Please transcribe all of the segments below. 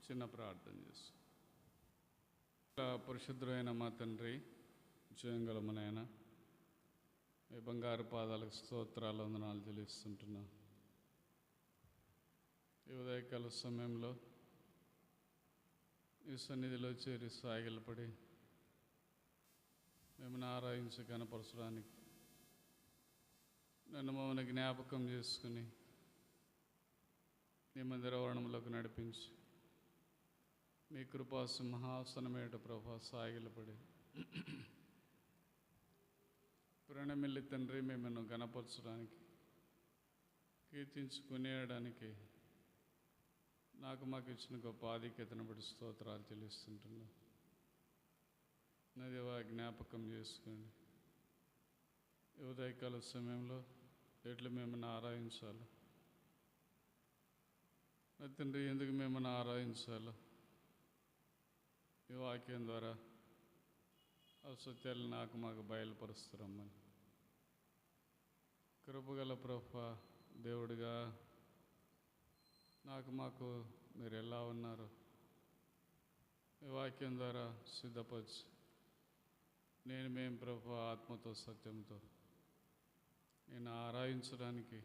చిన్న ప్రార్థన చేస్తాం. పరిశుద్ధమైన మా తండ్రి, జయంగలమనైన మీ బంగారు పాదాలకు స్తోత్రాలు, వందనాలు చెల్లిస్తుంటున్నాం. ఈ ఉదయకాల సమయంలో ఈ సన్నిధిలో చేరి సాగిలపడి మిమ్మల్ని ఆరాధించి కనపరచడానికి నన్ను మమ్మల్ని జ్ఞాపకం చేసుకుని మీ మందిరవరణంలోకి నడిపించి మీ కృపా సింహాసనమేట ప్రభా సాగిలపడి ప్రణమిల్లి తండ్రి మిమ్మల్ని గణపరచడానికి, కీర్తించుకునేయడానికి మాకు ఇచ్చిన గొప్ప ఆధిక్యతను బట్టి స్తోత్రాలు చెల్లిస్తుంటున్నా. నదివా జ్ఞాపకం చేసుకోండి. ఈ ఉదయకాల సమయంలో ఎట్లు మిమ్మల్ని ఆరాధించాలో, తండ్రి ఎందుకు మిమ్మల్ని ఆరాధించాలో ఈ వాక్యం ద్వారా ఆ సత్యాలు మాకు బయలుపరుస్తున్నామని కృపగల ప్రభా దేవుడిగా మాకు మీరు ఎలా ఉన్నారో ఈ వాక్యం ద్వారా సిద్ధపరిచి మేము ప్రభా ఆత్మతో సత్యంతో నేను ఆరాధించడానికి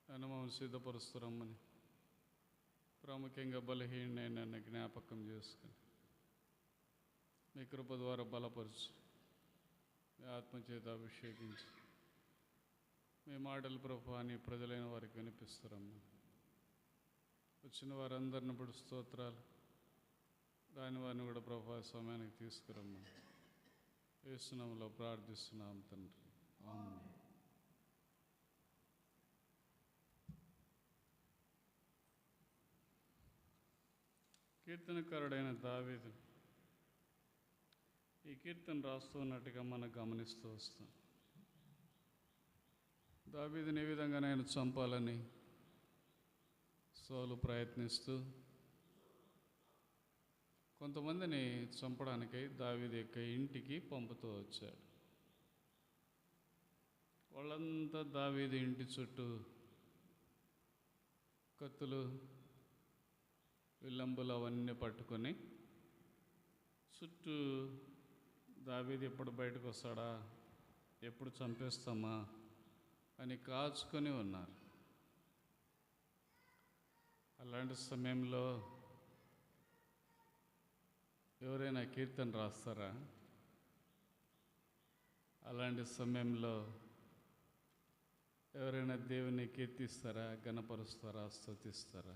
మమ్మల్ని సిద్ధపరుస్తున్నామని ప్రాముఖ్యంగా బలహీనైన నన్ను జ్ఞాపకం చేసుకుని మీ కృప ద్వారా బలపరచు, మీ ఆత్మచేత అభిషేకించి మీ మాటలు ప్రభా అని ప్రజలైన వారికి వినిపిస్తారమ్మా. వచ్చిన వారందరిని బట్టి స్తోత్రాలు, రాని వారిని కూడా ప్రభా సమయానికి తీసుకురమ్మా. యేసు నామములో ప్రార్థిస్తున్నాం తండ్రి, ఆమేన్. కీర్తనకారుడైన దావీదు ఈ కీర్తన రాస్తూ ఉన్నట్టుగా మనం గమనిస్తూ వస్తాం. దావీదుని ఏ విధంగా నేను చంపాలని సౌలు ప్రయత్నిస్తూ కొంతమందిని చంపడానికై దావీదు యొక్క ఇంటికి పంపుతూ వచ్చాడు. వాళ్ళంతా దావీదు ఇంటి చుట్టూ కత్తులు, విల్లంబులు అవన్నీ పట్టుకొని చుట్టూ దావీదు ఎప్పుడు బయటకు వస్తాడా, ఎప్పుడు చంపేస్తామా అని కాచుకొని ఉన్నారు. అలాంటి సమయంలో ఎవరైనా కీర్తన రాస్తారా? అలాంటి సమయంలో ఎవరైనా దేవుని కీర్తిస్తారా, గణపరుస్తారా, స్తుతిస్తారా?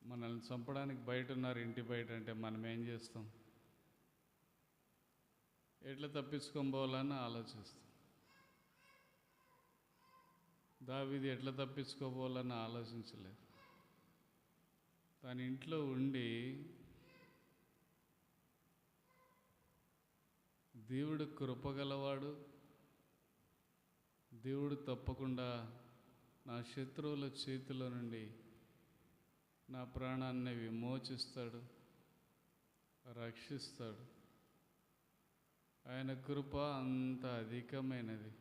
మనల్ని చంపడానికి బయట ఉన్నారు, ఇంటి బయట అంటే మనం ఏం చేస్తాం? ఎట్లా తప్పించుకోబోవాలని ఆలోచిస్తాం. దావీదు ఎట్లా తప్పించుకోబోవాలని ఆలోచించలేదు. తన ఇంట్లో ఉండి దేవుడు కృపగలవాడు, దేవుడు తప్పకుండా నా శత్రువుల చేతిలో నుండి నా ప్రాణాన్ని విమోచిస్తాడు, రక్షిస్తాడు. ఆయన కృప అంత అధికమైనది.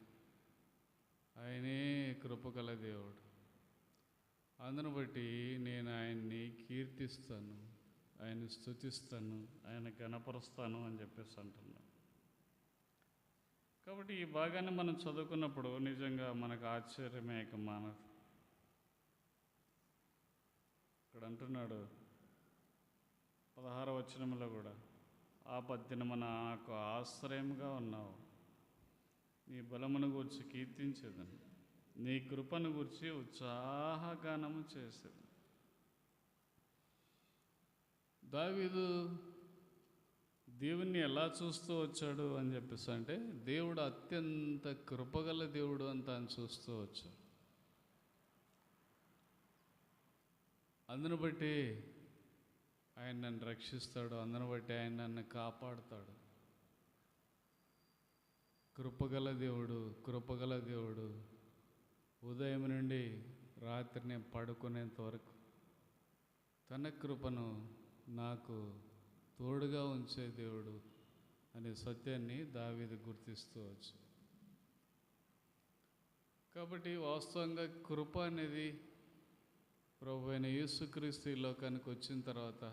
ఆయనే కృపగల దేవుడు. అందును బట్టి నేను ఆయన్ని కీర్తిస్తాను, ఆయన్ని స్తుతిస్తాను, ఆయన గణపరుస్తాను అని చెప్పేసి అంటున్నాను. కాబట్టి ఈ భాగాన్ని మనం చదువుకున్నప్పుడు నిజంగా మనకు ఆశ్చర్యమే మానదు. ఇక్కడ అంటున్నాడు 16వ వచనంలో కూడా, ఆపద్దినమున నాకు ఆశ్రయంగా ఉన్నావు, నీ బలమును గూర్చి కీర్తించేదని, నీ కృపను గూర్చి ఉత్సాహగానము చేసేది. దావీదు దేవుణ్ణి ఎలా చూస్తూ వచ్చాడు అని చెప్పేసి అంటే, దేవుడు అత్యంత కృపగల దేవుడు అని తాను చూస్తూ వచ్చాడు. అందును బట్టి ఆయన నన్ను రక్షిస్తాడు, అందును బట్టి ఆయన నన్ను కాపాడుతాడు. కృపగల దేవుడు, కృపగల దేవుడు. ఉదయం నుండి రాత్రి నేను పడుకునేంత వరకు తన కృపను నాకు తోడుగా ఉంచే దేవుడు అనే సత్యాన్ని దావీదు గుర్తిస్తూ వచ్చు. కాబట్టి వాస్తవంగా కృప అనేది ప్రభు అయిన యేసుక్రీస్తు ఈ లోకానికి వచ్చిన తర్వాత,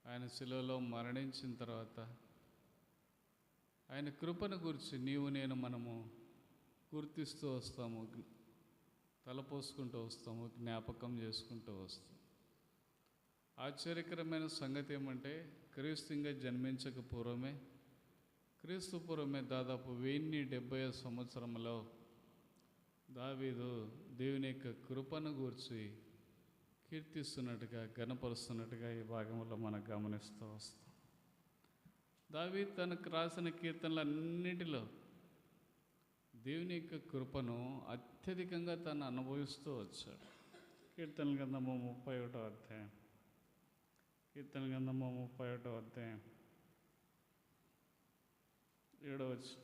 ఆయన శిలువలో మరణించిన తర్వాత ఆయన కృపను గురించి నీవు నేను మనము గుర్తిస్తూ వస్తాము, తలపోసుకుంటూ వస్తాము, జ్ఞాపకం చేసుకుంటూ వస్తాము. ఆశ్చర్యకరమైన సంగతి ఏమంటే, క్రీస్తు ఇంకా జన్మించక పూర్వమే, క్రీస్తు పూర్వమే దాదాపు 1070 సంవత్సరంలో దావీదు దేవుని యొక్క కృపను గూర్చి కీర్తిస్తున్నట్టుగా, ఘనపరుస్తున్నట్టుగా ఈ భాగంలో మనం గమనిస్తూ వస్తాం. దావీదు తనకు రాసిన కీర్తనలన్నిటిలో దేవుని యొక్క కృపను అత్యధికంగా తను అనుభవిస్తూ వచ్చాడు. కీర్తనల గ్రంథము 31వ అధ్యాయం, కీర్తనల గ్రంథము 31వ అధ్యాయం 7వ వచనం.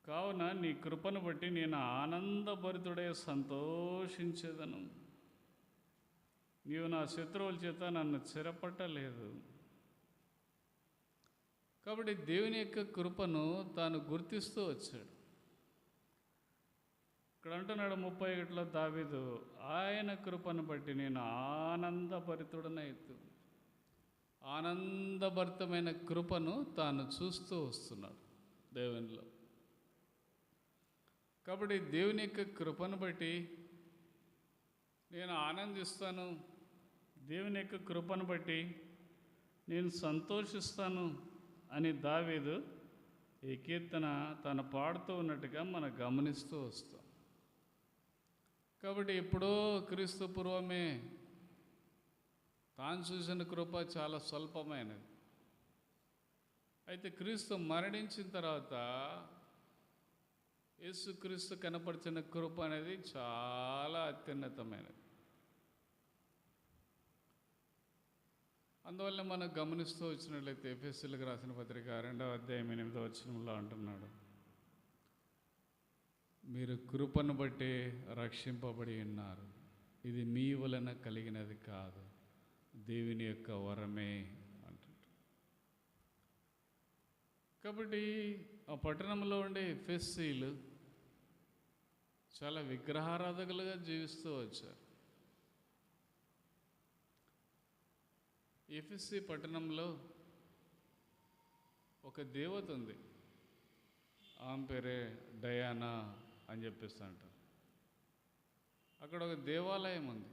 కావున నీ కృపను బట్టి నేను ఆనందభరితుడై సంతోషించేదను. నీవు నా శత్రువుల చేత నన్ను చెరపట్టలేదు. కాబట్టి దేవుని యొక్క కృపను తాను గుర్తిస్తూ వచ్చాడు. ఇక్కడ అంటున్నాడు 31లో దావీదు, ఆయన కృపను బట్టి నేను ఆనందభరితుడనైతు. ఆనందభరితమైన కృపను తాను చూస్తూ వస్తున్నాడు దేవునిలో. కాబట్టి దేవుని యొక్క కృపను బట్టి నేను ఆనందిస్తాను, దేవుని యొక్క కృపను బట్టి నేను సంతోషిస్తాను అని దావీదు ఈ కీర్తన తను పాడుతూ ఉన్నట్టుగా మనం గమనిస్తూ వస్తాం. కాబట్టి ఎప్పుడో క్రీస్తు పూర్వమే తాను చూసిన కృప చాలా స్వల్పమైనది. అయితే క్రీస్తు మరణించిన తర్వాత యేసుక్రీస్తు కనపరిచిన కృప అనేది చాలా అత్యున్నతమైనది. అందువల్ల మనం గమనిస్తూ వచ్చినట్లయితే ఎఫెసీయులకు రాసిన పత్రిక 2వ అధ్యాయం 8వ వచనంలో అంటున్నాడు, మీరు కృపను బట్టి రక్షింపబడి ఉన్నారు, ఇది మీ వలన కలిగినది కాదు, దేవుని యొక్క వరమే అంటాడు. కాబట్టి ఆ పట్టణంలో ఉండే ఎఫెసీయులు చాలా విగ్రహారాధకులుగా జీవిస్తూ వచ్చారు. ఎఫెసీ పట్టణంలో ఒక దేవత ఉంది, ఆమె పేరే డయానా అని చెప్పేసి అంటారు. అక్కడ ఒక దేవాలయం ఉంది.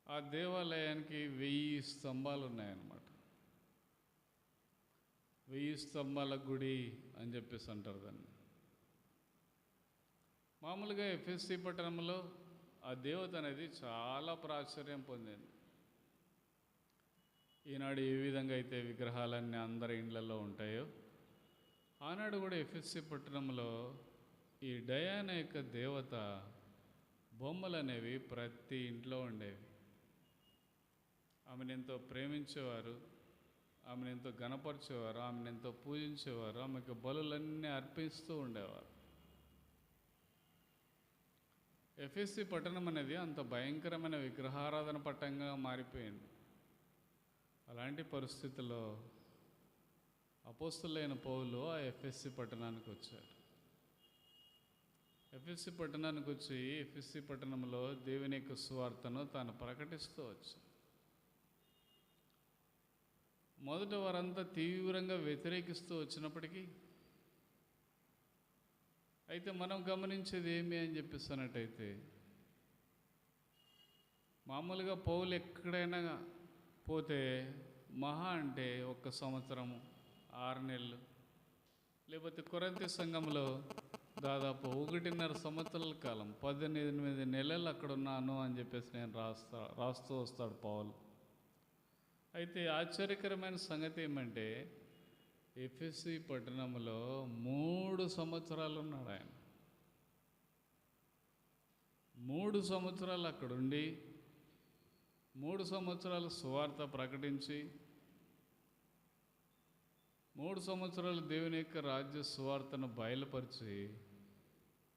ఆ దేవాలయానికి 1000 స్తంభాలు ఉన్నాయన్నమాట. 1000 స్తంభాల గుడి అని చెప్పేసి అంటారు దాన్ని. మామూలుగా ఎఫెసీ పట్టణంలో ఆ దేవత అనేది చాలా ప్రాచుర్యం పొందింది. ఈనాడు ఏ విధంగా అయితే విగ్రహాలన్నీ అందరి ఇండ్లలో ఉంటాయో, ఆనాడు కూడా ఎఫెసీ పట్టణంలో ఈ డయానా యొక్క దేవత బొమ్మలు అనేవి ప్రతి ఇంట్లో ఉండేవి. ఆమెను ఎంతో ప్రేమించేవారు, ఆమెను ఎంతో ఘనపరిచేవారు, ఆమెను ఎంతో పూజించేవారు, ఆమెకు బలులన్నీ అర్పిస్తూ ఉండేవారు. ఎఫెసీ పట్టణం అనేది అంత భయంకరమైన విగ్రహారాధన పట్టణంగా మారిపోయింది. అలాంటి పరిస్థితుల్లో అపోస్తలులైన పౌలు ఆ ఎఫెసీ పట్టణానికి వచ్చాడు. ఎఫెసీ పట్టణానికి వచ్చి ఎఫెసీ పట్టణంలో దేవుని యొక్క సువార్తను తాను ప్రకటిస్తూ వచ్చాడు. మొదట వారంతా తీవ్రంగా వ్యతిరేకిస్తూ వచ్చినప్పటికీ, అయితే మనం గమనించేది ఏమి అని చెప్పిస్తున్నట్టయితే, మామూలుగా పౌలు ఎక్కడైనా పోతే మహా అంటే 1 సంవత్సరము 6 నెలలు, లేకపోతే కొరింథీ సంఘంలో దాదాపు 1.5 సంవత్సరాల కాలం 18 నెలలు అక్కడ ఉన్నాను అని చెప్పేసి నేను రాస్తూ వస్తాడు పౌలు. అయితే ఆశ్చర్యకరమైన సంగతి ఏమంటే, ఎఫెసీ పట్టణంలో 3 సంవత్సరాలు ఉన్నాడు ఆయన. 3 సంవత్సరాలు అక్కడుండి 3 సంవత్సరాలు సువార్త ప్రకటించి 3 సంవత్సరాలు దేవుని యొక్క రాజ్య సువార్తను బయలుపరిచి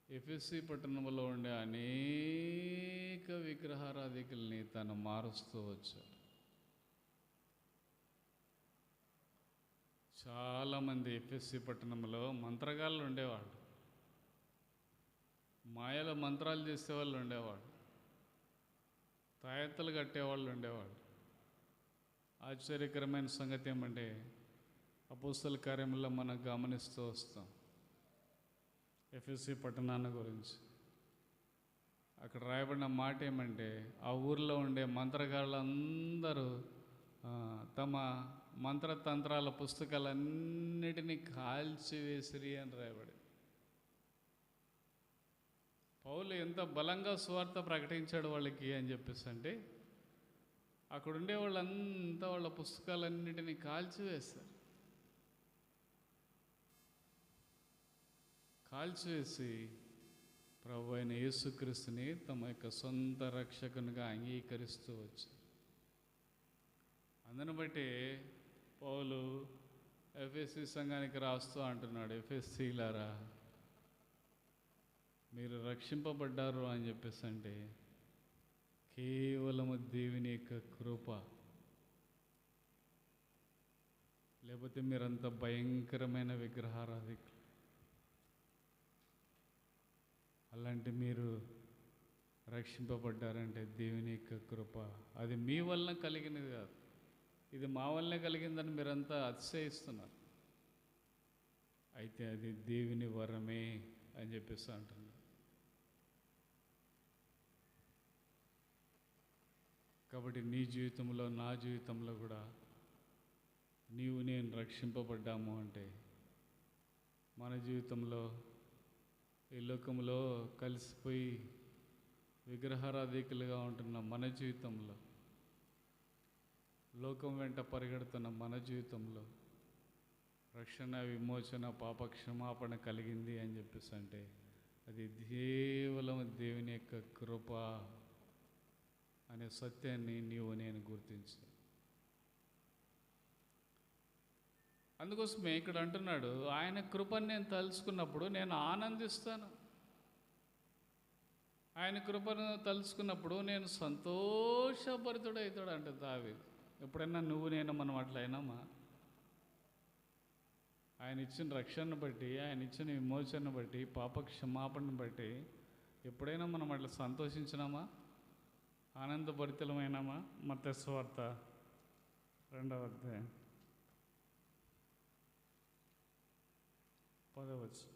ఎఫెసీ పట్టణంలో ఉండే అనేక విగ్రహారాధికుల్ని తను మారుస్తూ వచ్చాడు. చాలామంది ఎఫెసీ పట్టణంలో మంత్రగాళ్ళు ఉండేవాళ్ళు. మాయల మంత్రాలు చేసేవాళ్ళు ఉండేవాళ్ళు, తాయెత్తులు కట్టేవాళ్ళు ఉండేవాళ్ళు. ఆశ్చర్యకరమైన సంగతి ఏమంటే అపోస్తల కార్యముల్లో మనం గమనిస్తూ వస్తాం ఎఫెసీ పట్టణాన్ని గురించి. అక్కడ రాయబడిన మాట ఏమంటే ఆ ఊర్లో ఉండే మంత్రగాళ్ళందరూ తమ మంత్రతంత్రాల పుస్తకాలన్నిటినీ కాల్చివేసిరి అని రాయబడి. పౌలు ఎంత బలంగా సువార్త ప్రకటించాడు వాళ్ళకి అని చెప్పేసి అంటే అక్కడుండే వాళ్ళంతా వాళ్ళ పుస్తకాలన్నిటినీ కాల్చివేశారు. కాల్చివేసి ప్రభు అయిన యేసుక్రీస్తుని తమ యొక్క సొంత రక్షకునిగా అంగీకరిస్తూ వచ్చారు. అందుని బట్టి పౌలు ఎఫెసీ సంఘానికి రాస్తూ అంటున్నాడు, ఎఫెసీలారా మీరు రక్షింపబడ్డారు అని చెప్పేసి అంటే కేవలము దేవుని యొక్క కృప, లేకపోతే మీరంత భయంకరమైన విగ్రహారాధికులు. అలాంటి మీరు రక్షింపబడ్డారంటే దేవుని యొక్క కృప. అది మీ వలన కలిగినది కాదు, ఇది మా వల్లనే కలిగిందని మీరంతా అతిశయిస్తున్నారు. అయితే అది దేవుని వరమే అని చెప్పేసి అంటున్నారు. కాబట్టి నీ జీవితంలో నా జీవితంలో కూడా నీవు నేను రక్షింపబడ్డాము అంటే మన జీవితంలో ఈ లోకంలో కలిసిపోయి విగ్రహారాధికులుగా ఉంటున్న మన జీవితంలో, లోకం వెంట పరిగెడుతున్న మన జీవితంలో రక్షణ, విమోచన, పాప క్షమాపణ కలిగింది అని చెప్పేసి అంటే అది కేవలం దేవుని యొక్క కృప అనే సత్యాన్ని నీవు నేను గుర్తించాలి. అందుకోసమే ఇక్కడ అంటున్నాడు, ఆయన కృపను నేను తలుచుకున్నప్పుడు నేను ఆనందిస్తాను. ఆయన కృపను తలుచుకున్నప్పుడు నేను సంతోషభరితుడవుతాడు అంటే దావీదు. ఎప్పుడైనా నువ్వు నేను మనం అట్లా అయినామా? ఆయన ఇచ్చిన రక్షణను బట్టి, ఆయన ఇచ్చిన విమోచనను బట్టి, పాప క్షమాపణను బట్టి ఎప్పుడైనా మనం అట్లా సంతోషించినామా? ఆనందభరితులమైనామా? మత్తయి సువార్త 2వ అధ్యాయం 10వ వచనం.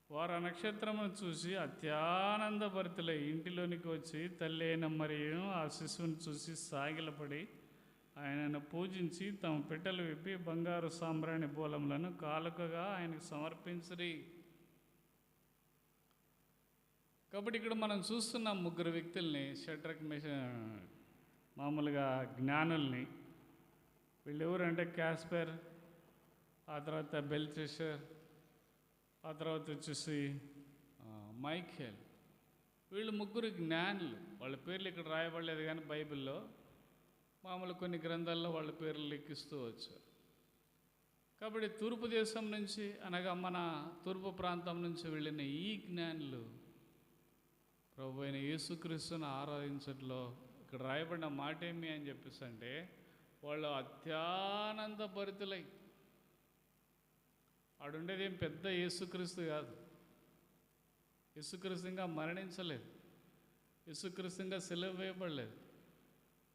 వారు ఆ నక్షత్రమును చూసి అత్యానందభరితులై ఇంటిలోనికి వచ్చి తల్లి అయిన మరియను ఆ శిశువుని చూసి సాగిలపడి ఆయనను పూజించి తమ పెట్టెలు విప్పి బంగారు సాంబ్రాణి బోలములను కానుకగా ఆయనకు సమర్పించిరి. కాబట్టి ఇక్కడ మనం చూస్తున్నాం ముగ్గురు వ్యక్తుల్ని, షడ్రక్, మామూలుగా జ్ఞానుల్ని. వీళ్ళు ఎవరంటే క్యాస్పర్, ఆ తర్వాత బెల్షస్సర్, ఆ తర్వాత వచ్చేసి మైఖేల్. వీళ్ళు ముగ్గురు జ్ఞానులు. వాళ్ళ పేర్లు ఇక్కడ రాయబడలేదు కానీ బైబిల్లో మామూలు కొన్ని గ్రంథాల్లో వాళ్ళ పేర్లు లెక్కిస్తూ వచ్చారు. కాబట్టి తూర్పు దేశం నుంచి, అనగా మన తూర్పు ప్రాంతం నుంచి వెళ్ళిన ఈ జ్ఞానులు ప్రభు అయిన యేసుక్రీస్తుని ఆరాధించట్లో ఇక్కడ రాయబడిన మాట ఏమి అని చెప్పేసి అంటే వాళ్ళు అత్యానందభరితులై, ఆడుండేది ఏం పెద్ద యేసుక్రీస్తు కాదు. యేసుక్రీస్తు ఇంకా మరణించలేదు, యేసుక్రీస్తు ఇంకా సిలువ వేయబడలేదు,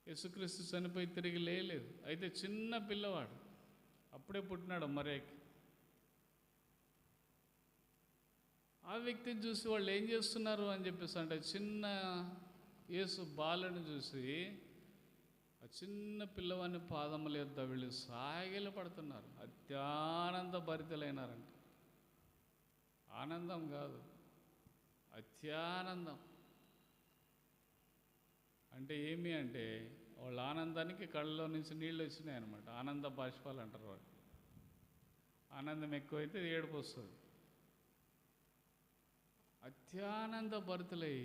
యేసుక్రీస్తు చనిపోయి తిరిగి లేయలేదు. అయితే చిన్న పిల్లవాడు అప్పుడే పుట్టినాడు మరియకి. ఆ వ్యక్తిని చూసి వాళ్ళు ఏం చేస్తున్నారు అని చెప్పేసి అంటే చిన్న యేసు బాలను చూసి ఆ చిన్న పిల్లవాడిని పాదముల యొద్ద వీళ్ళు సాగిల పడుతున్నారు, అత్యానంద భరితులైనారంట. ఆనందం కాదు, అత్యానందం. అంటే ఏమి అంటే వాళ్ళ ఆనందానికి కళ్ళలో నుంచి నీళ్ళు వచ్చినాయి అనమాట. ఆనంద బాష్పాలు అంటారు వాళ్ళు. ఆనందం ఎక్కువైతే ఏడుపు వస్తుంది. అత్యానంద భరితులై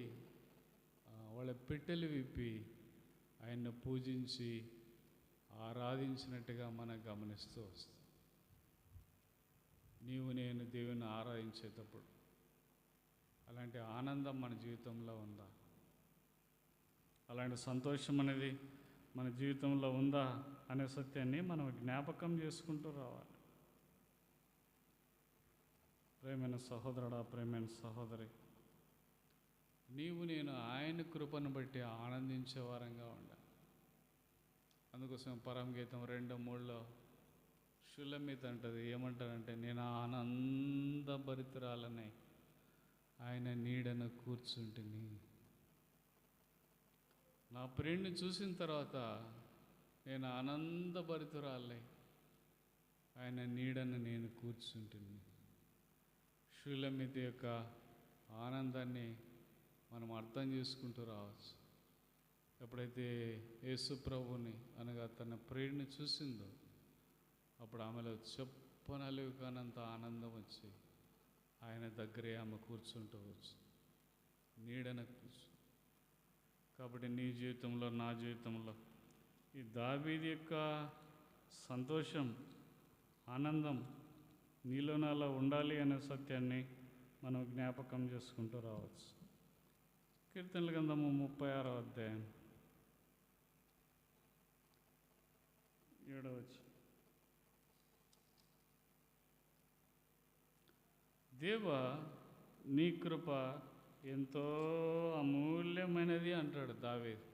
వాళ్ళ పెట్టెలు విప్పి ఆయన్ను పూజించి ఆరాధించినట్టుగా మనం గమనిస్తూ వస్తాం. నీవు నేను దేవుని ఆరాధించేటప్పుడు అలాంటి ఆనందం మన జీవితంలో ఉందా? అలాంటి సంతోషం అనేది మన జీవితంలో ఉందా అనే సత్యాన్ని మనం జ్ఞాపకం చేసుకుంటూ రావాలి. ప్రేమైన సహోదరుడా, ప్రేమైన సహోదరి, నీవు నేను ఆయన కృపను బట్టి ఆనందించే వారంగా ఉండాలి. అందుకోసం పరమగీతం 2:3లో షులమిత్ అంటది, ఏమంటారంటే, నేను ఆనందభరితురాలనై ఆయన నీడను కూర్చుంటిని. నా ప్రియుడిని చూసిన తర్వాత నేను ఆనందభరితురాలై ఆయన నీడను నేను కూర్చుంటిని. షులమిత్ యొక్క ఆనందాన్ని మనం అర్థం చేసుకుంటూ రావచ్చు. ఎప్పుడైతే యేసు ప్రభువుని అనగా తన ప్రియుడిని చూసిందో అప్పుడు ఆమెలో చెప్పనలివి కానంత ఆనందం వచ్చి ఆయన దగ్గరే ఆమె కూర్చుంటూ వచ్చు, నీడన కూర్చు. కాబట్టి నీ జీవితంలో, నా జీవితంలో ఈ దావీదు యొక్క సంతోషం, ఆనందం నీలో నాలో ఉండాలి అనే సత్యాన్ని మనం జ్ఞాపకం చేసుకుంటూ రావచ్చు. కీర్తనల గ్రంథము 36వ అధ్యాయం 7వ వచనం. దేవా, నీ కృప ఎంతో అమూల్యమైనది అంటాడు దావీదు.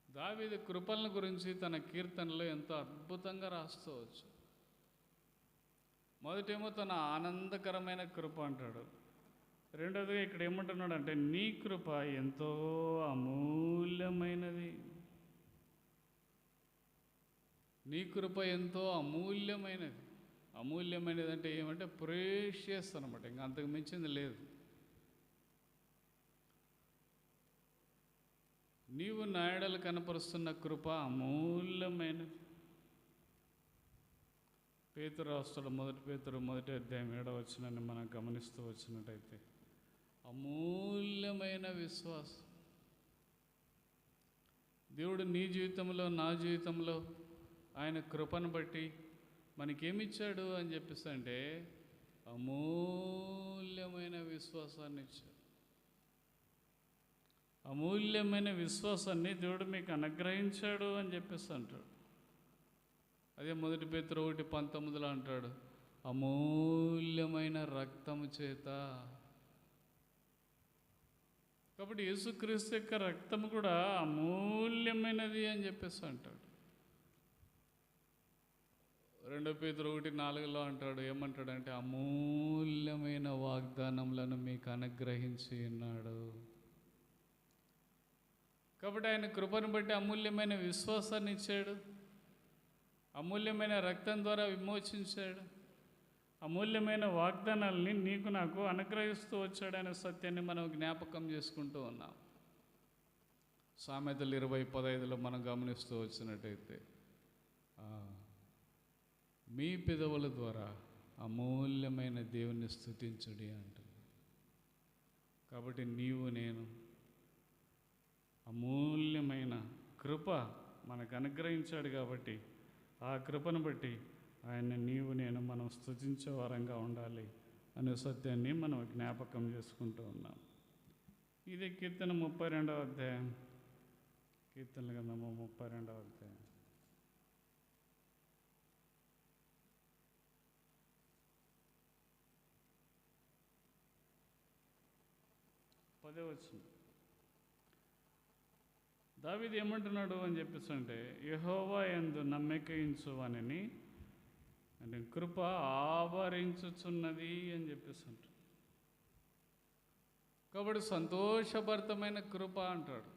దావీదు కృపలను గురించి తన కీర్తనలో ఎంతో అద్భుతంగా రాస్తవచ్చు. మొదటేమో తన ఆనందకరమైన కృప అంటాడు. రెండోదిగా ఇక్కడ ఏమంటున్నాడు అంటే, నీ కృప ఎంతో అమూల్యమైనది. నీ కృప ఎంతో అమూల్యమైనది. అమూల్యమైనది అంటే ఏమంటే ప్రేషియస్ అనమాట, ఇంకా అంతకు మించింది లేదు. నీవు నా యెడల కనపరుస్తున్న కృప అమూల్యమైనది. పేతురు రాస్తాడు, 1 పేతురు 1వ అధ్యాయం 7వ వచనాన్ని మనం గమనిస్తూ వచ్చినట్టయితే, అమూల్యమైన విశ్వాసం. దేవుడు నీ జీవితంలో, నా జీవితంలో ఆయన కృపను బట్టి మనకేమిచ్చాడు అని చెప్పేసి అంటే అమూల్యమైన విశ్వాసాన్ని ఇచ్చాడు. అమూల్యమైన విశ్వాసాన్ని దేవుడు మీకు అనుగ్రహించాడు అని చెప్పేసి అంటాడు. అదే 1 పేతురు 1:19 అంటాడు, అమూల్యమైన రక్తము చేత. కాబట్టి యేసుక్రీస్తు యొక్క రక్తము కూడా అమూల్యమైనది అని చెప్పేసి అంటాడు. 2 పేతురు 1:4లో అంటాడు, ఏమంటాడంటే, అమూల్యమైన వాగ్దానములను మీకు అనుగ్రహించి ఉన్నాడు. కాబట్టి ఆయన కృపను బట్టి అమూల్యమైన విశ్వాసాన్ని ఇచ్చాడు, అమూల్యమైన రక్తం ద్వారా విమోచించాడు, అమూల్యమైన వాగ్దానాలని నీకు నాకు అనుగ్రహిస్తూ వచ్చాడనే సత్యాన్ని మనం జ్ఞాపకం చేసుకుంటూ ఉన్నాం. సామెతలు 20:15లో మనం గమనిస్తూ వచ్చినట్టయితే, మీ పెదవుల ద్వారా అమూల్యమైన దేవుని స్తుతించుడి అంటుంది. కాబట్టి నీవు నేను అమూల్యమైన కృప మనకు అనుగ్రహించాడు. కాబట్టి ఆ కృపను బట్టి ఆయన నీవు నేను మనం స్తుతించే వారంగా ఉండాలి అనే సత్యాన్ని మనం జ్ఞాపకం చేసుకుంటూ ఉన్నాం. ఇది కీర్తన 32వ అధ్యాయం, కీర్తనల గ్రంథము 32వ అధ్యాయం 10వ వచనం. దావీదు ఏమంటున్నాడు అని చెప్పేసి అంటే, యెహోవా యందు నమ్మిక ఉంచువానిని అంటే కృప ఆవరించుచున్నది అని చెప్పేసి అంటాడు. కాబట్టి సంతోషభరితమైన కృప అంటాడు,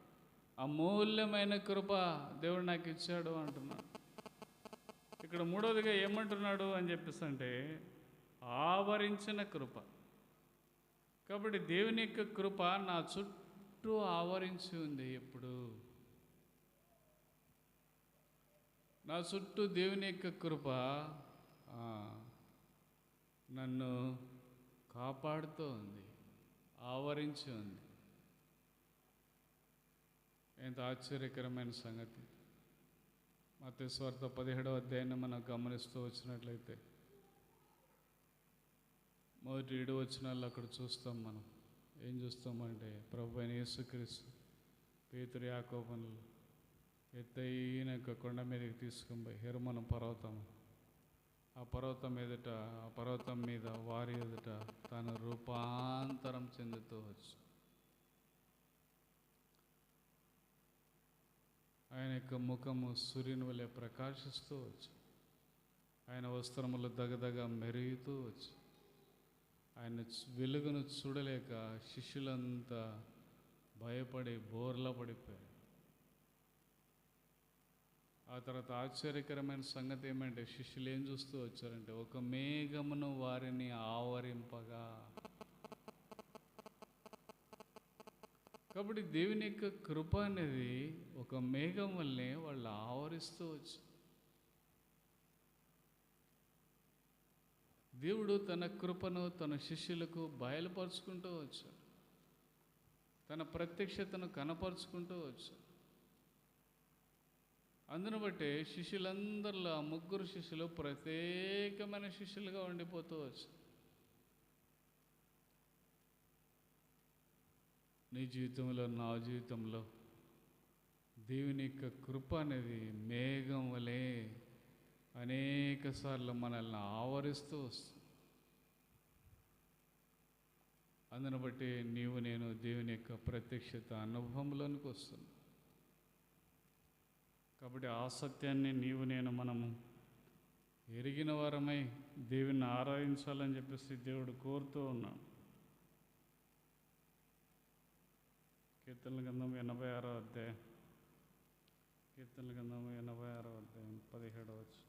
అమూల్యమైన కృప దేవుడు నాకు ఇచ్చాడు అంటున్నాడు. ఇక్కడ మూడవదిగా ఏమంటున్నాడు అని చెప్పేసి అంటే, ఆవరించిన కృప. కాబట్టి దేవుని యొక్క కృప నా చుట్టూ ఆవరించి ఉంది. ఎప్పుడు నా చుట్టూ దేవుని యొక్క కృప నన్ను కాపాడుతూ ఉంది, ఆవరించి ఉంది. ఎంత ఆశ్చర్యకరమైన సంగతి. మత్తయి సువార్త 17వ అధ్యాయాన్ని మనం గమనిస్తూ వచ్చినట్లయితే, మొదటి 7 వచనాల్లో అక్కడ చూస్తాం. మనం ఏం చూస్తామంటే, ప్రభు అయిన యేసుక్రీస్తు పేతురు యాకోబును ఎత్తైన కొండ మీదకి తీసుకొని పోయి హెర్మోను పర్వతం, ఆ పర్వతం మీద వారి ఎదుట తాను రూపాంతరం చెందుతూ వచ్చు. ఆయన యొక్క ముఖము సూర్యుని వలె ప్రకాశిస్తూ వచ్చు. ఆయన వస్త్రములు దగదగ మెరుగుతూ వచ్చు. ఆయన వెలుగును చూడలేక శిష్యులంతా భయపడి బోర్లా పడిపోయారు. ఆ తర్వాత ఆశ్చర్యకరమైన సంగతి ఏమంటే శిష్యులు ఏం చూస్తూ వచ్చారంటే ఒక మేఘమును వారిని ఆవరింపగా. కాబట్టి దేవుని యొక్క కృప అనేది ఒక మేఘం వల్లే వాళ్ళు ఆవరిస్తూ వచ్చు. దేవుడు తన కృపను తన శిష్యులకు బయలుపరుచుకుంటూ వచ్చాడు. తన ప్రత్యక్షతను కనపరుచుకుంటూ వచ్చాడు. అందును బట్టి శిష్యులందరిలో ఆ 3 శిష్యులు ప్రత్యేకమైన శిష్యులుగా ఉండిపోతూ వచ్చారు. నీ జీవితంలో, నా జీవితంలో దేవుని యొక్క కృప అనేది మేఘం వలె అనేక సార్లు మనల్ని ఆవరిస్తూ వస్తుంది. అందును బట్టి నీవు నేను దేవుని యొక్క ప్రత్యక్షత అనుభవంలోనికి వస్తుంది. కాబట్టి ఆ సత్యాన్ని నీవు నేను మనము ఎరిగిన వారమై దేవుని ఆరాధించాలని చెప్పేసి దేవుడు కోరుతూ ఉన్నాడు. కీర్తనల గ్రంథం 86వ అధ్యాయం, కీర్తనల గ్రంథం 86వ అధ్యాయం 17వ వచనం.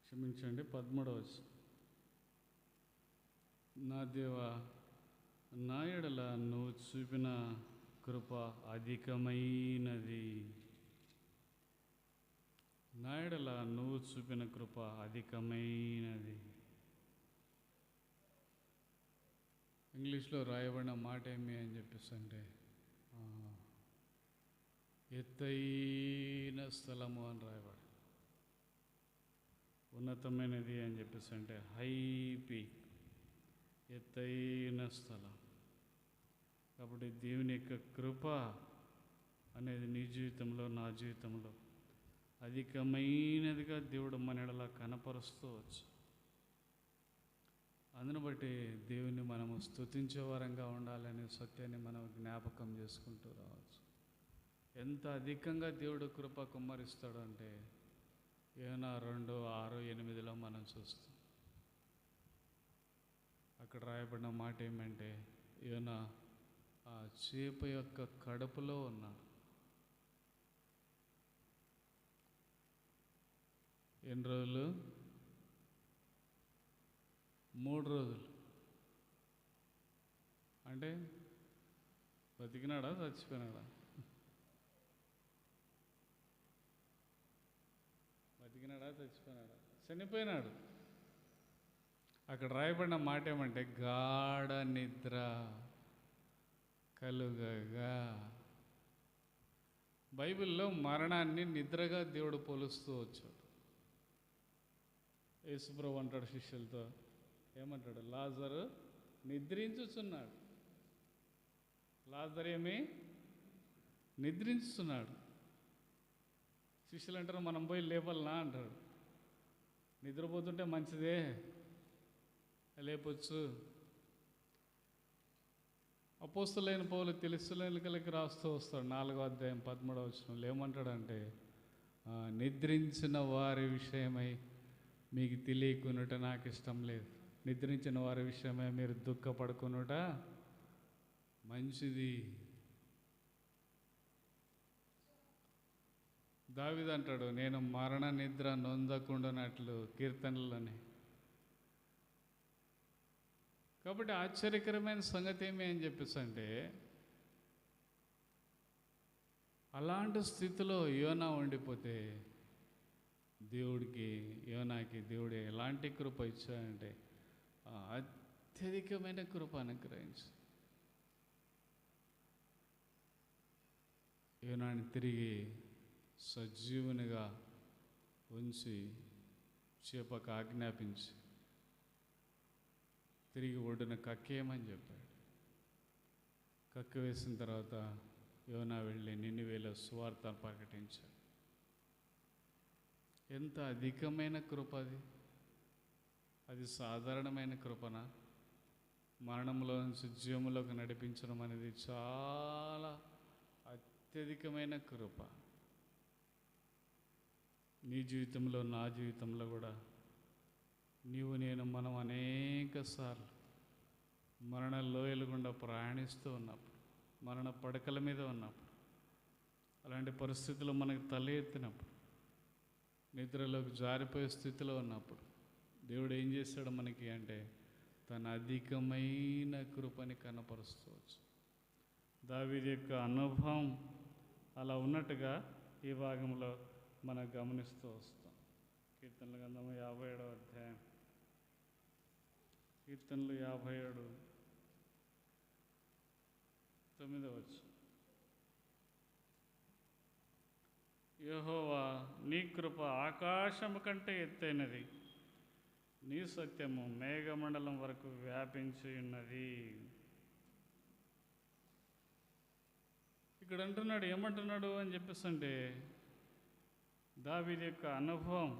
క్షమించండి, 13వ వచనం. నా దేవా, నా ఎడల నువ్వు చూపిన కృప అధికమైనది. నా ఎడల నువ్వు చూపిన కృప అధికమైనది. ఇంగ్లీష్లో రాయబడిన మాట ఏమి అని చెప్పేసి అంటే ఎత్తైన స్థలము అని రాయబడి, ఉన్నతమైనది అని చెప్పేసి అంటే హై పీక్, ఎత్తైన స్థలం. కాబట్టి దేవుని యొక్క కృప అనేది నీ జీవితంలో, నా జీవితంలో అధికమైనదిగా దేవుడు మన ఎడల కనపరుస్తూ వచ్చు. అందును బట్టి దేవుని మనము స్తుతించే వారంగా ఉండాలనే సత్యాన్ని మనం జ్ఞాపకం చేసుకుంటూ రావచ్చు. ఎంత అధికంగా దేవుడు కృప కుమ్మరిస్తాడు అంటే యోనా 2:6-8లో మనం చూస్తాం. అక్కడ రాయబడిన మాట ఏమంటే యోనా ఆ చేప యొక్క కడుపులో ఉన్నాడు. ఎన్ని రోజులు? 3 రోజులు. అంటే బతికినాడా, చచ్చిపోయినాడా? బతికినాడా, చచ్చిపోయినాడా? చనిపోయినాడు. అక్కడ రాయబడిన మాట ఏమంటే గాఢ నిద్ర కలుగగా. బైబిల్లో మరణాన్ని నిద్రగా దేవుడు పోలుస్తూ వచ్చాడు. యేసుప్రభు అంటాడు శిష్యులతో, ఏమంటాడు? లాజరు నిద్రించుచున్నాడు. లాజరు ఏమి నిద్రించుతున్నాడు. శిష్యులు అంటారు, మనం పోయి లేపాలనా అంటాడు. నిద్రపోతుంటే మంచిదే, లేపొచ్చు. అపోస్తలులైన పౌలు తెస్సలోనికీయులకు రాస్తూ వస్తాడు 4వ అధ్యాయం 13వ వచనంలో ఏమంటాడంటే నిద్రించిన వారి విషయమై మీకు తెలియకునుట నాకు ఇష్టం లేదు. నిద్రించిన వారి విషయమై మీరు దుఃఖపడుకునుట మంచిది. దావీదు అంటాడు, నేను మరణ నిద్ర నొందకుండానట్లు కీర్తనలని. కాబట్టి ఆశ్చర్యకరమైన సంగతి ఏమి అని చెప్పేసి అంటే అలాంటి స్థితిలో యోనా ఉండిపోతే యోనాకి దేవుడు ఎలాంటి కృప ఇచ్చాడంటే అత్యధికమైన కృప అనుగ్రహించి యోనాని తిరిగి సజీవునిగా ఉంచి చేపకు ఆజ్ఞాపించి తిరిగి ఒడ్డున కక్కేయమని చెప్పాడు. కక్కి వేసిన తర్వాత యోనా వెళ్ళి నినివేలో సువార్త ప్రకటించాడు. ఎంత అధికమైన కృప అది! అది సాధారణమైన కృపన? మరణంలో నుంచి జీవములోకి నడిపించడం అనేది చాలా అత్యధికమైన కృప. నీ జీవితంలో, నా జీవితంలో కూడా మనం అనేక సార్లు మరణ లోయలు గుండా ప్రయాణిస్తూ ఉన్నప్పుడు, మరణ పడకల మీద ఉన్నప్పుడు, అలాంటి పరిస్థితుల్లో మనకు తల ఎత్తినప్పుడు, నిద్రలోకి జారిపోయే స్థితిలో ఉన్నప్పుడు దేవుడు ఏం చేశాడు మనకి అంటే తన అధికమైన కృపని కనపరుస్తవచ్చు. దావీదు యొక్క అనుభవం అలా ఉన్నట్టుగా ఈ భాగంలో మనం గమనిస్తూ వస్తాం. కీర్తనల గ్రంథము 57వ అధ్యాయం, కీర్తనలు 57 9వ. యెహోవా, నీ కృప ఆకాశము కంటే ఎత్తైనది, నీ సత్యము మేఘమండలం వరకు వ్యాపించి ఉన్నది. ఇక్కడ అంటున్నాడు, ఏమంటున్నాడు అని చెప్పేసి అంటే దావీదు యొక్క అనుభవం.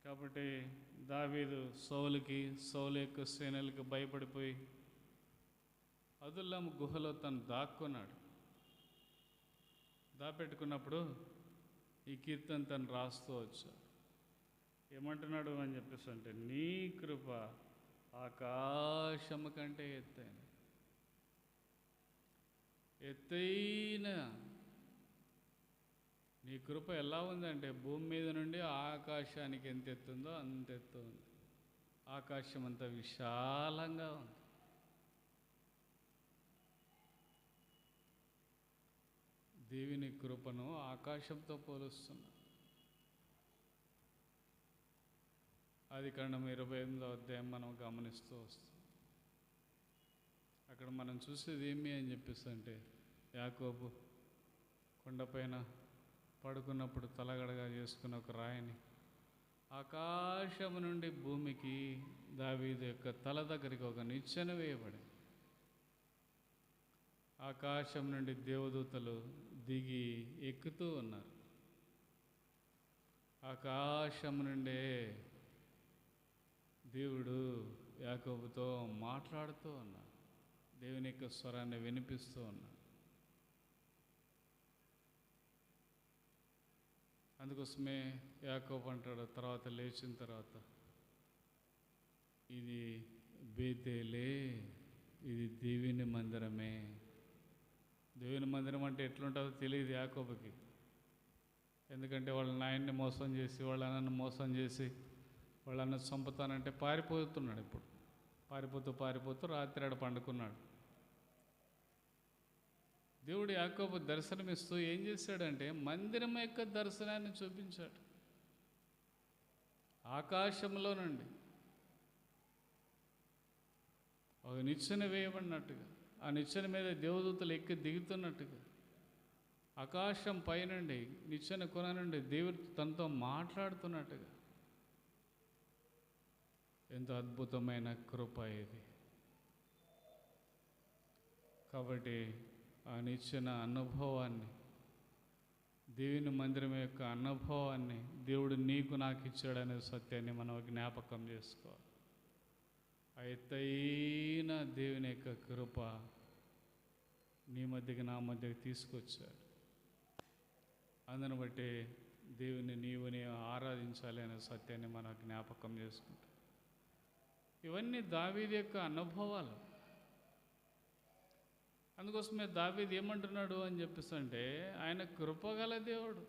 కాబట్టి దావీదు సౌలు యొక్క సేనలకు భయపడిపోయి అదుల్లాము గుహలో తను దాక్కున్నాడు. దాపెట్టుకున్నప్పుడు ఈ కీర్తన తను రాస్తూ వచ్చాడు. ఏమంటున్నాడు అని చెప్పేసి అంటే నీ కృప ఆకాశము కంటే ఎత్తైన నీ కృప ఎలా ఉందంటే భూమి మీద నుండి ఆకాశానికి ఎంత ఎత్తుందో అంత ఎత్తు ఉంది. ఆకాశం అంత విశాలంగా ఉంది. దేవుని కృపను ఆకాశంతో పోలుస్తున్నా. ఆదికాండం 28వ అధ్యాయం మనం గమనిస్తూ వస్తాం. అక్కడ మనం చూసేది ఏమి అని చెప్పేసి అంటే యాకోబు కొండపైన పడుకున్నప్పుడు తలగడగా చేసుకున్న ఒక రాయిని ఆకాశం నుండి భూమికి దావీదు యొక్క తల దగ్గరికి ఒక నిచ్చెన వేయబడి, ఆకాశం నుండి దేవదూతలు దిగి ఎక్కుతూ ఉన్నారు. ఆకాశం నుండే దేవుడు యాకోబుతో మాట్లాడుతూ ఉన్నాడు. దేవుని యొక్క స్వరాన్ని వినిపిస్తూ ఉన్నాడు. అందుకోసమే యాకోబు అంటాడు తర్వాత లేచిన తర్వాత, ఇది బేతేలే, ఇది దేవుని మందిరమే. దేవుని మందిరం అంటే ఎట్లుంటుందో తెలియదు యాకోబుకి. ఎందుకంటే వాళ్ళ నాయన్ని మోసం చేసి, వాళ్ళ అన్నను మోసం చేసి, వాళ్ళ అన్న చంపుతానంటే పారిపోతున్నాడు. ఇప్పుడు పారిపోతూ రాత్రి ఆడ పండుకున్నాడు. దేవుడు యాకోబు దర్శనమిస్తూ ఏం చేశాడంటే మందిరం యొక్క దర్శనాన్ని చూపించాడు. ఆకాశంలో నుండి ఒక నిచ్చెన వేయబడినట్టుగా, ఆ నిచ్చెన మీద దేవదూతలు ఎక్కి దిగుతున్నట్టుగా, ఆకాశం పైనుండి నిచ్చెన కొన నుండి దేవుడు తనతో మాట్లాడుతున్నట్టుగా, ఎంతో అద్భుతమైన కృప ఇది. కాబట్టి ఆ నిచ్చెన అనుభవాన్ని, దేవుని మందిరం యొక్క అనుభవాన్ని దేవుడు నీకు నాకు ఇచ్చాడనే సత్యాన్ని మనం జ్ఞాపకం చేసుకోవాలి. ఆ ఎత్తైన దేవుని యొక్క కృప నీ మధ్యకి నా మధ్యకి తీసుకొచ్చాడు. అందుని బట్టి దేవుని నీవుని ఆరాధించాలి అనే సత్యాన్ని మనం జ్ఞాపకం చేసుకుంటాం. ఇవన్నీ దావీదు యొక్క అనుభవాలు. అందుకోసమే దావీదు ఏమంటున్నాడు అని చెప్పేసి అంటే ఆయన కృపగల దేవుడు,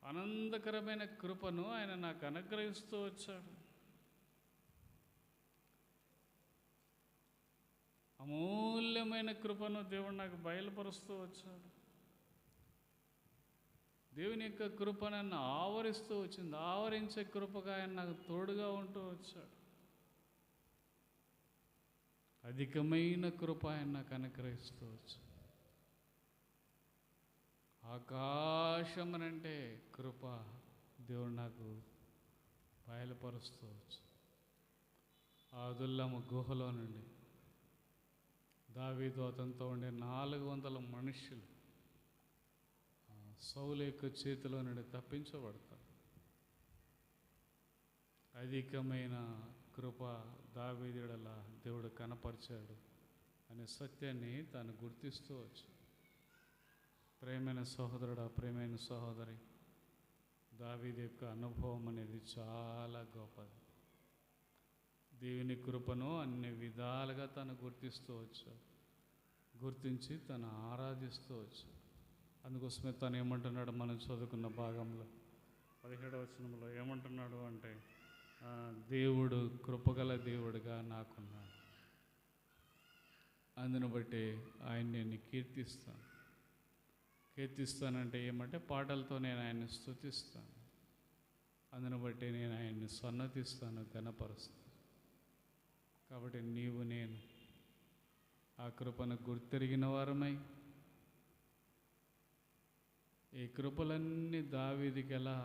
ఆనందకరమైన కృపను ఆయన నాకు అనుగ్రహిస్తూ వచ్చాడు. అమూల్యమైన కృపను దేవుడు నాకు బయలుపరుస్తూ వచ్చాడు. దేవుని యొక్క కృప నన్ను ఆవరిస్తూ వచ్చింది. ఆవరించే కృపగా ఆయన నాకు తోడుగా ఉంటూ వచ్చాడు. అధికమైన కృప ఆయన నాకు అనుగ్రహిస్తూ వచ్చు. ఆకాశమనంటే కృప దేవుడు నాకు బయలుపరుస్తూ వచ్చు. ఆ అదుల్లము గుహలో నుండి దావీదు అతనితో ఉండే 400 మనుష్యులు సౌలు యొక్క చేతిలో నుండి తప్పించబడతారు. అధికమైన కృప దావీదుడల దేవుడు కనపరిచాడు అనే సత్యాన్ని తాను గుర్తిస్తూ వచ్చు. ప్రేమైన సహోదరుడా, ప్రేమైన సహోదరి, దావీదు యొక్క అనుభవం అనేది చాలా గొప్పది. దేవుని కృపను అన్ని విధాలుగా తను గుర్తిస్తూ వచ్చాడు, గుర్తించి తను ఆరాధిస్తూ వచ్చాడు. అందుకోసమే తను ఏమంటున్నాడు, మనం చదువుకున్న భాగంలో 17వ వచనంలో ఏమంటున్నాడు అంటే, దేవుడు కృపగల దేవుడుగా నాకున్నాడు, అందును బట్టి ఆయన నేను కీర్తిస్తానంటే ఏమంటే పాటలతో నేను ఆయన్ని స్తుతిస్తాను, అందును బట్టి నేను ఆయన్ని సన్నతిస్తాను, ఘనపరుస్తాను. కాబట్టి నీవు నేను ఆ కృపను గుర్తెరిగిన వారమై ఈ కృపలన్నీ దావీదుకి ఎలా